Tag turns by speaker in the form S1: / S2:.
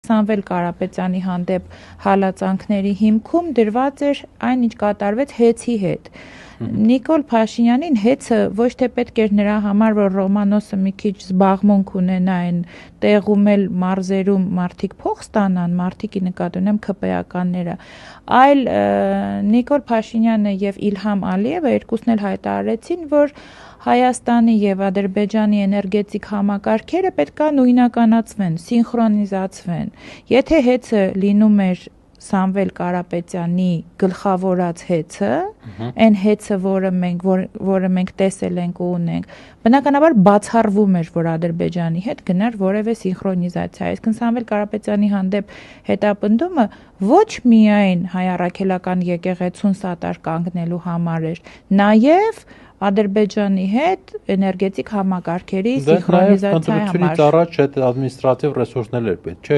S1: Սամվել Կարապետյանի հանդեպ հալածանքների հիմքում դրված էր այն, ինչ կատարվեց հեծի հետ։ Նիկոլ Փաշինյանին հեծը ոչ թե պետք էր նրա համար, որ Ռոմանոսը մի քիչ զբաղմունք ունենա այն տեղում էլ մարզերում մարդիկ փող ստանան, մարդիկի նկատի ունեմ ՔՊ-ականները, այլ Նիկոլ Փաշինյանը եւ Իլհամ Ալիևը երկուսն էլ հայտարարեցին, որ Հայաստանի եւ Ադրբեջանի էներգետիկ համակարգերը պետքա նույնականացվեն, սինխրոնիզացվեն։ Եթե հեծը լինում էր Սամվել Կարապետյանի գլխավորած հեծը, այն հեծը, որը մենք տեսել ենք ու ունենք, բնականաբար բացառվում էր, որ Ադրբեջանի հետ գնար որևէ սինխրոնիզացիա։ Իսկ Սամվել Կարապետյանի հանդեպ հետապնդումը ոչ միայն հայ առաքելական եկեղեցուն սատար կանգնելու համար էր, նաև Ադրբեջանի հետ էներգետիկ համակարգերի սինխրոնիզացիայի համար։
S2: Ընտրությունից առաջ այդ ադմինիստրատիվ ռեսուրսներ էր պետք, չէ՞,